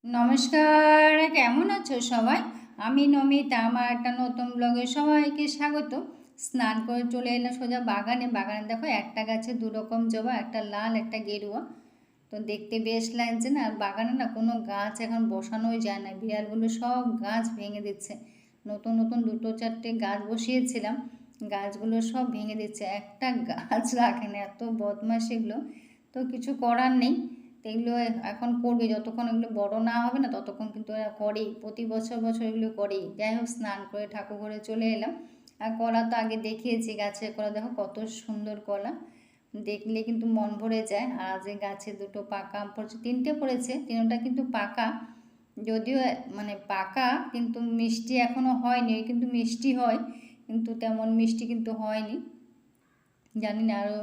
নমস্কার, কেমন আছো সবাই? আমি নমিতা, আমার একটা নতুন ব্লগে সবাইকে স্বাগত। স্নান করে চলে এলাম সোজা বাগানে। বাগানে দেখো একটা গাছে দু রকম জবা, একটা লাল একটা গেরুয়া। তো দেখতে বেশ লাগছে না? আর বাগানে না কোনো গাছ এখন বসানোই যায় না, বিড়ালগুলো সব গাছ ভেঙে দিচ্ছে। নতুন নতুন দুটো চারটে গাছ বসিয়েছিলাম, গাছগুলো সব ভেঙে দিচ্ছে, একটা গাছ রাখে না, এত বদমাশ এগুলো। তো কিছু করার নেই, তো এগুলো এখন করবে, যতক্ষণ এগুলো বড় না হবে না ততক্ষণ কিন্তু এরা করেই, প্রতি বছর বছর এগুলো করেই। যাই হোক, স্নান করে ঠাকুর ঘরে চলে এলাম। আর কলা তো আগে দেখিয়েছি, গাছের কলা দেখো কত সুন্দর কলা, দেখলে কিন্তু মন ভরে যায়। আর যে গাছে দুটো পাকা আম পড়েছে, তিনটে পড়েছে, তিনটা কিন্তু পাকা। যদিও মানে পাকা কিন্তু মিষ্টি এখনও হয়নি, কিন্তু মিষ্টি হয়, কিন্তু তেমন মিষ্টি কিন্তু হয়নি। জানি না আরও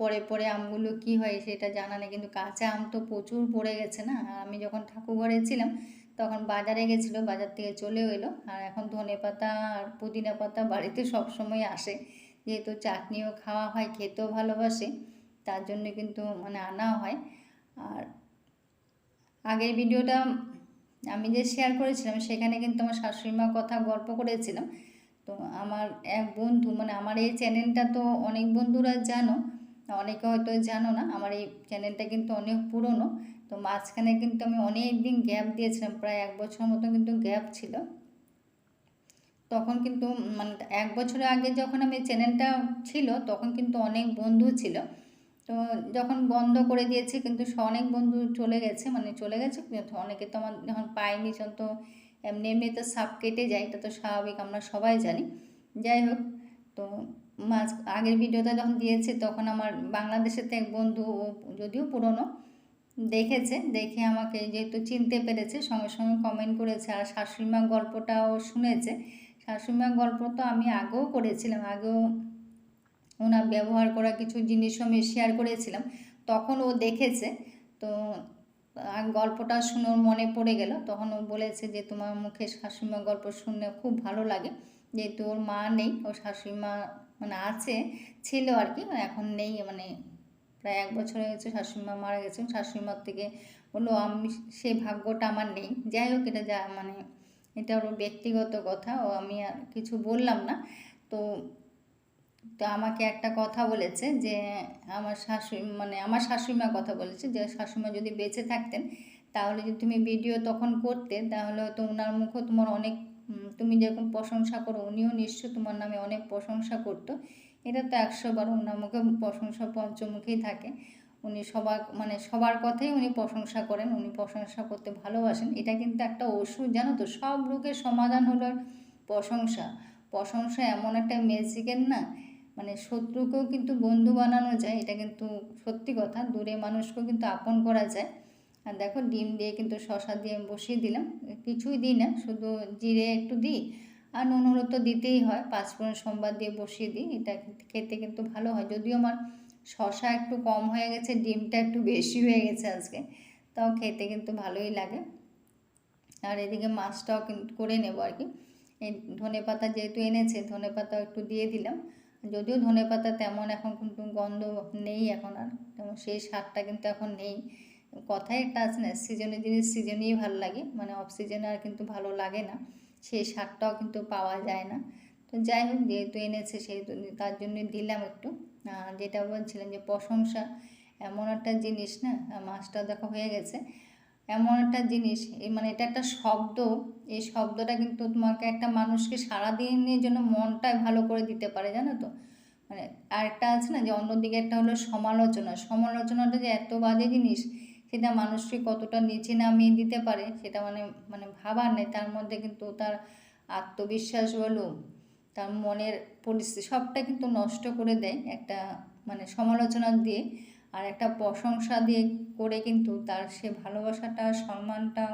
পরে পরে আমগুলো কি হয় সেটা জানা নেই, কিন্তু কাঁচা আম তো প্রচুর পড়ে গেছে না। আর আমি যখন ঠাকুর ঘরে ছিলাম তখন বাজারে গেছিলো, বাজার থেকে চলেও এলো। আর এখন ধনেপাতা আর পুদিনা পাতা বাড়িতে সব সময় আসে, যেহেতু চাটনিও খাওয়া হয়, খেতেও ভালোবাসে, তার জন্য কিন্তু মানে আনা হয়। আর আগের ভিডিওটা আমি যে শেয়ার করেছিলাম সেখানে কিন্তু আমার শাশুড়ি মার কথা গল্প করেছিলাম। তো আমার এক বন্ধু, মানে আমার এই চ্যানেলটা তো অনেক বন্ধুরা জানো, অনেকে হয়তো জানো না, আমার এই চ্যানেলটা কিন্তু অনেক পুরনো। তো মাঝখানে কিন্তু আমি অনেক দিন গ্যাপ দিয়েছিলাম, প্রায় 1 বছর মতো কিন্তু গ্যাপ ছিল। তখন কিন্তু মানে 1 বছরের আগে যখন আমি চ্যানেলটা ছিল তখন কিন্তু অনেক বন্ধু ছিল। তো যখন বন্ধ করে দিয়েছে কিন্তু অনেক বন্ধু চলে গেছে, মানে চলে গেছে, অনেকে তো আমার যখন পাইনি, যখন তো এমনি এমনি তো সাপ কেটে যায়, এটা তো স্বাভাবিক, আমরা সবাই জানি। যাই হোক, তো আগের ভিডিওটা যখন দিয়েছে তখন আমার বাংলাদেশের তো এক বন্ধু, ও যদিও পুরনো, দেখেছে, দেখে আমাকে যেহেতু চিনতে পেরেছে সঙ্গে সঙ্গে কমেন্ট করেছে। আর শাশুড়িমা গল্পটাও শুনেছে। শাশুড়িমা গল্প তো আমি আগেও করেছিলাম, আগেও ওনার ব্যবহার করা কিছু জিনিসও আমি শেয়ার করেছিলাম, তখন ও দেখেছে। তো গল্পটা শুনে ওর মনে পড়ে গেল, তখন ও বলেছে যে তোমার মুখে শাশুড়িমা গল্প শুনলে খুব ভালো লাগে। যেহেতু ওর মা নেই, ওর শাশুড়িমা মানে আছে, ছিল আর কি, এখন নেই, মানে প্রায় 1 বছর হয়ে গেছে শাশুড়িমা মারা গেছে। শাশুড়িমার থেকে বললো আমি, সেই ভাগ্যটা আমার নেই। যাই হোক, এটা যা মানে এটা ওর ব্যক্তিগত কথা, ও আমি আর কিছু বললাম না। তো তো আমাকে একটা কথা বলেছে যে আমার শাশুড়ি, মানে আমার শাশুড়িমা কথা বলেছে যে শাশুড়িমা যদি বেঁচে থাকতেন তাহলে যদি তুমি ভিডিও তখন করতে তাহলে হয়তো ওনার মুখও তোমার অনেক, তুমি যেরকম প্রশংসা করো উনিও নিশ্চয় তোমার নামে অনেক প্রশংসা করতো। এটা তো 100 বার ওনার মুখে প্রশংসা পঞ্চমুখেই থাকে। উনি সবার মানে সবার কথাই উনি প্রশংসা করেন, উনি প্রশংসা করতে ভালোবাসেন। এটা কিন্তু একটা ওষুধ, জানো তো, সব রোগের সমাধান হলো প্রশংসা। প্রশংসা এমন একটা ম্যাজিকের না, মানে শত্রুকেও কিন্তু বন্ধু বানানো যায়, এটা কিন্তু সত্যি কথা। দূরে মানুষকেও কিন্তু আপন করা যায়। আর দেখো, ডিম দিয়ে কিন্তু শশা দিয়ে আমি বসিয়ে দিলাম, কিছুই দিই না, শুধু জিরে একটু দিই, আর নুন হলুদ তো দিতেই হয়, পাঁচফোড়ন সোমবার দিয়ে বসিয়ে দিই। এটা খেতে কিন্তু ভালো হয়, যদিও আমার শশা একটু কম হয়ে গেছে, ডিমটা একটু বেশি হয়ে গেছে আজকে, তাও খেতে কিন্তু ভালোই লাগে। আর এদিকে মাছটাও কিন্তু করে নেবো আর কি। এই ধনেপাতা যেহেতু এনেছে, ধনেপাতাও একটু দিয়ে দিলাম। যদিও ধনেপাতা তেমন এখন কিন্তু গন্ধ নেই এখন আর, তেমন সেই স্বাদটা কিন্তু এখন নেই। কথাই একটা আছে না, সিজনের জিনিস সিজনেই ভালো লাগে, মানে অফ সিজনে আর কিন্তু ভালো লাগে না, সেই স্বাদটাও কিন্তু পাওয়া যায় না। তো যাই হোক, যেহেতু এনেছে সেহেতু তার জন্য দিলাম একটু। যেটা বলছিলাম যে প্রশংসা এমন একটা জিনিস না, মাছটা দেখো হয়ে গেছে, এমন একটা জিনিস, এই মানে এটা একটা শব্দ, এই শব্দটা কিন্তু তোমাকে একটা মানুষকে সারাদিনের জন্য মনটাই ভালো করে দিতে পারে, জানো তো। মানে আরেকটা আছে না যে অন্যদিকে একটা হলো সমালোচনা, সমালোচনাটা যে এত বাজে জিনিস, সেটা মানুষকে কতটা নিচে নামিয়ে দিতে পারে সেটা মানে মানে ভাবার নেই। তার মধ্যে কিন্তু তার আত্মবিশ্বাস বলো, তার মনের পরিস্থিতি সবটা কিন্তু নষ্ট করে দেয় একটা মানে সমালোচনা দিয়ে। আর একটা প্রশংসা দিয়ে করে কিন্তু তার সে ভালোবাসাটা সম্মানটা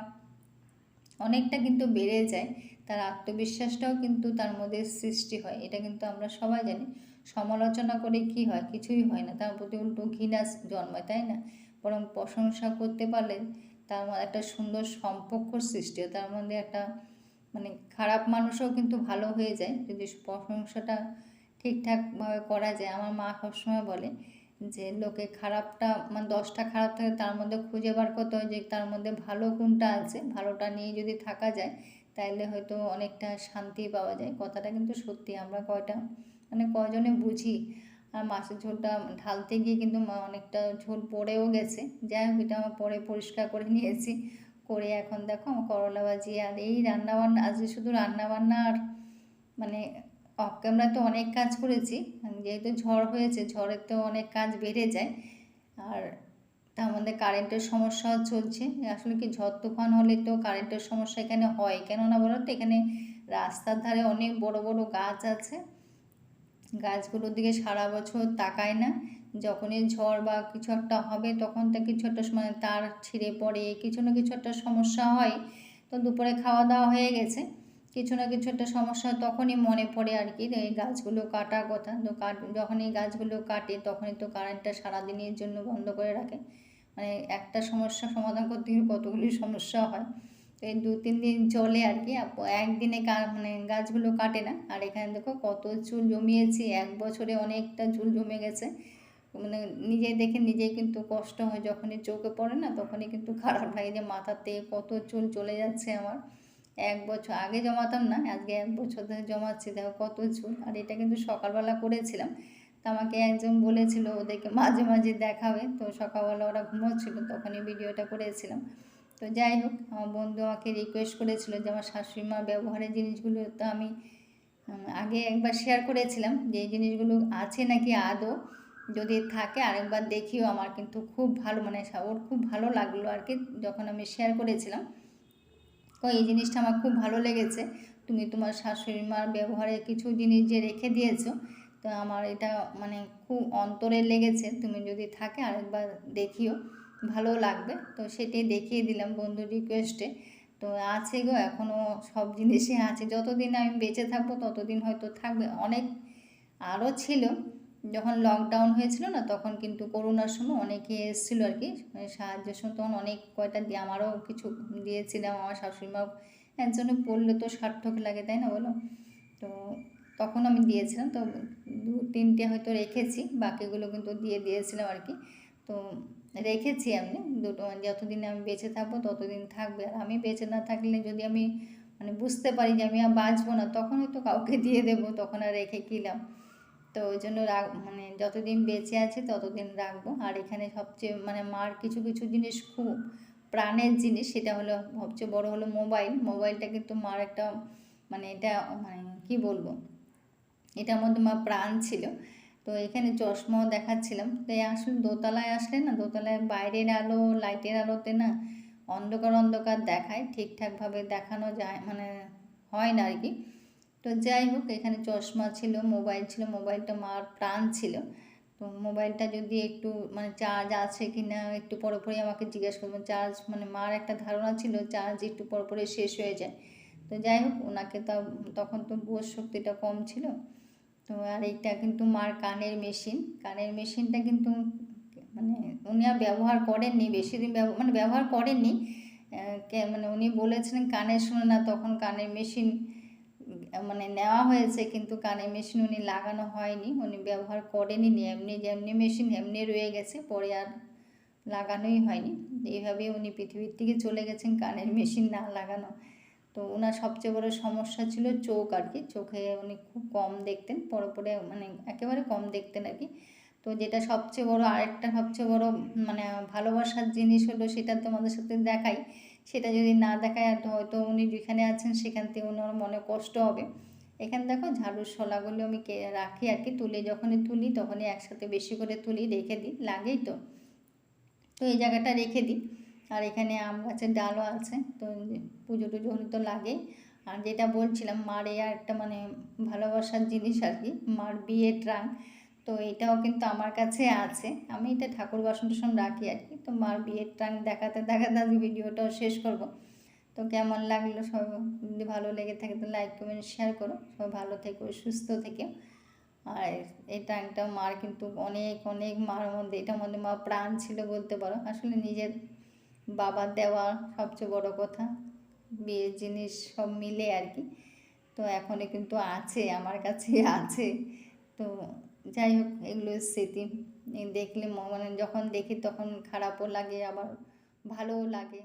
অনেকটা কিন্তু বেড়ে যায়, তার আত্মবিশ্বাসটাও কিন্তু তার মধ্যে সৃষ্টি হয়, এটা কিন্তু আমরা সবাই জানি। সমালোচনা করে কি হয়? কিছুই হয় না, তার প্রতি উল্টো ঘৃণা জন্মায়, তাই না? বরং প্রশংসা করতে পারলে তার মধ্যে একটা সুন্দর সম্পর্ক সৃষ্টি হয়, তার মধ্যে একটা মানে খারাপ মানুষও কিন্তু ভালো হয়ে যায় যদি প্রশংসাটা ঠিকঠাকভাবে করা যায়। আমার মা সবসময় বলে যে লোকে খারাপটা মানে 10টা খারাপ থাকে তার মধ্যে খুঁজে বার করতে হয় যে তার মধ্যে ভালো কোনটা আছে, ভালোটা নিয়ে যদি থাকা যায় তাহলে হয়তো অনেকটা শান্তি পাওয়া যায়। কথাটা কিন্তু সত্যি, আমরা মানে কয়জনে বুঝি। আর মাছের ঝোলটা ঢালতে গিয়ে কিন্তু অনেকটা ঝোল পড়েও গেছে। যাই হোক, এটা আমার পরে পরিষ্কার করে নিয়েছি। করে এখন দেখো আমার করলা ভাজি আর এই রান্নাবান্না, আজকে শুধু রান্নাবান্না আর মানে অফ ক্যামেরা তো অনেক কাজ করেছি, যেহেতু ঝড় হয়েছে, ঝড়ের তো অনেক কাজ বেড়ে যায়। আর তার মধ্যে কারেন্টের সমস্যাও চলছে। আসলে কি, ঝড় তুফান হলে তো কারেন্টের সমস্যা এখানে হয়, কেননা বলো তো, এখানে রাস্তার ধারে অনেক বড় বড় গাছ আছে। গাছগুলোর দিকে সারা বছর তাকায় না, যখনই ঝড় বা কিছু একটা হবে তখন তো কিছু একটা সময় তার ছিঁড়ে পড়ে, কিছু না কিছু একটা সমস্যা হয়। তো দুপুরে খাওয়া দাওয়া হয়ে গেছে, কিছু না কিছু একটা সমস্যা তখনই মনে পড়ে আর কি এই গাছগুলো কাটার কথা। তো যখন এই গাছগুলো কাটে তখনই তো কারেন্টটা সারাদিনের জন্য বন্ধ করে রাখে। মানে একটা সমস্যা সমাধান করতে গিয়ে কতগুলি সমস্যা হয়। তো এই 2-3 দিন চলে আর কি, একদিনে মানে গাছগুলো কাটে না। আর এখানে দেখো কত চুল জমিয়েছি, 1 বছরে অনেকটা চুল জমে গেছে। মানে নিজে দেখে নিজেই কিন্তু কষ্ট হয়, যখনই চোখে পড়ে না তখনই কিন্তু খারাপ লাগে যে মাথাতে কত চুল চলে যাচ্ছে আমার। 1 বছর আগে জমাতাম না, আজকে 1 বছর ধরে জমাচ্ছি, দেখো কত চুল। আর এটা কিন্তু সকালবেলা করেছিলাম। তো আমাকে একজন বলেছিল ওদেরকে মাঝে মাঝে দেখাবে, তো সকালবেলা ওরা ঘুমোচ্ছিল তখনই ভিডিওটা করেছিলাম। তো যাই হোক, আমার বন্ধু আমাকে রিকোয়েস্ট করেছিল যে আমার শাশুড়ি মার ব্যবহারের জিনিসগুলো তো আমি আগে একবার শেয়ার করেছিলাম যে এই জিনিসগুলো আছে নাকি আদৌ, যদি থাকে আরেকবার দেখিও। আমার কিন্তু খুব ভালো, মানে ওর খুব ভালো লাগলো আর কি যখন আমি শেয়ার করেছিলাম। তো এই জিনিসটা আমার খুব ভালো লেগেছে, তুমি তোমার শাশুড়ি মার ব্যবহারে কিছু জিনিস যে রেখে দিয়েছো। তো আমার এটা মানে খুব অন্তরে লেগেছে, তুমি যদি থাকে আরেকবার দেখিও, ভালো লাগবে। তো সেটাই দেখিয়ে দিলাম বন্ধুর রিকোয়েস্টে। তো আছে গো, এখনও সব জিনিসই আছে, যতদিন আমি বেঁচে থাকবো ততদিন হয়তো থাকবে। অনেক আরও ছিল, যখন লকডাউন হয়েছিল না তখন কিন্তু করোনার সময় অনেকে এসেছিলো আর কি, মানে সাহায্যের সময় তখন অনেক কয়টা দিয়ে আমারও কিছু দিয়েছিলাম। আমার শাশুড়িমাও, একজনে পড়লে তো সার্থক লাগে, তাই না বলো? তো তখন আমি দিয়েছিলাম। তো 2-3টে হয়তো রেখেছি, বাকিগুলো কিন্তু দিয়ে দিয়েছিলাম আর কি। তো রেখেছি আমি দুটো, যতদিন আমি বেঁচে থাকবো ততদিন থাকবে। আর আমি বেঁচে না থাকলে যদি আমি মানে বুঝতে পারি যে আমি আর বাঁচবো না, তখন হয়তো কাউকে দিয়ে দেবো, তখন আর রেখে কী লাভ। তো ওই জন্য মানে যতদিন বেঁচে আছি ততদিন রাখবো। আর এখানে সবচেয়ে মানে মার কিছু কিছু জিনিস খুব প্রাণের জিনিস, সেটা হলো সবচেয়ে বড় হলো মোবাইলটা কিন্তু মার একটা মানে এটা মানে কী বলবো, এটার মধ্যে মা প্রাণ ছিল। তো এখানে চশমাও দেখাচ্ছিলাম। তো আসলে দোতলায় আসলে না, দোতলায় বাইরের আলো লাইটের আলোতে না অন্ধকার অন্ধকার দেখায়, ঠিকঠাকভাবে দেখানো যায় মানে হয় না আর কি। তো যাই হোক, এখানে চশমা ছিল, মোবাইল ছিল, মোবাইলটা মার প্রাণ ছিল। তো মোবাইলটা যদি একটু মানে চার্জ আছে কি না একটু পরে পরে আমাকে জিজ্ঞেস করবেন। চার্জ মানে মার একটা ধারণা ছিল চার্জ একটু পরে পরে শেষ হয়ে যায়। তো যাই হোক, ওনাকে তো তখন তো বোধ শক্তিটা কম ছিল। তো আর এইটা কিন্তু মার কানের মেশিনটা কিন্তু মানে উনি আর ব্যবহার করেননি বেশি দিন, মানে ব্যবহার করেননি। মানে উনি বলেছিলেন কানে শুনে না, তখন কানের মেশিন মানে নেওয়া হয়েছে, কিন্তু কানের মেশিন উনি লাগানো হয়নি, উনি ব্যবহার করেনি, এমনি যেমনি মেশিন এমনি রয়ে গেছে, পরে আর লাগানোই হয়নি। এইভাবে উনি পৃথিবীর থেকে চলে গেছেন কানের মেশিন না লাগানো। তো ওনার সবচেয়ে বড় সমস্যা ছিল চোখ আর কি, চোখে উনি খুব কম দেখতেন, পরে পরে মানে একেবারে কম দেখতেন আর কি। তো যেটা সবচেয়ে বড়, আরেকটা সবচেয়ে বড় মানে ভালোবাসার জিনিস হলো, সেটা তোমাদের সাথে দেখাই। সেটা যদি না দেখায় আর হয়তো উনি যেখানে আছেন সেখান থেকে ওনার মনে কষ্ট হবে। এখানে দেখো ঝাড়ুর শলাগুলো আমি রাখি আর কি, যখনই তুলি তখনই একসাথে বেশি করে তুলি, রেখে দিই, লাগেই তো। তো এই জায়গাটা রেখে দিই। আর এখানে আম গাছের ডালও আছে, তো পুজো টুজো হলে তো লাগে। আর যেটা বলছিলাম, মার এই একটা মানে ভালোবাসার জিনিস আর কি, মার বিয়ের ট্রাঙ্ক। তো এটাও কিন্তু আমার কাছে আছে, আমি এটা ঠাকুর বাসন টাসন রাখি আর কি। তো মার বিয়ের ট্রাঙ্ক দেখাতে দেখাতে আজকে ভিডিওটাও শেষ করব। তো কেমন লাগলো সব, যদি ভালো লেগে থাকে তো লাইক কমেন্ট শেয়ার করো। সব ভালো থেকো, সুস্থ থেকে। আর এই ট্যাঙ্কটা মার কিন্তু অনেক অনেক, মার মধ্যে এটার মধ্যে মা প্রাণ ছিল বলতে পারো। আসলে নিজের বাবার দেওয়া সবচেয়ে বড় কথা, বিয়ের জিনিস সব মিলে আর কি। তো এখনও কিন্তু আছে আমার কাছে আছে। তো যাই হোক, এগুলো স্মৃতি, দেখলে মানে যখন দেখি তখন খারাপও লাগে আবার ভালোও লাগে।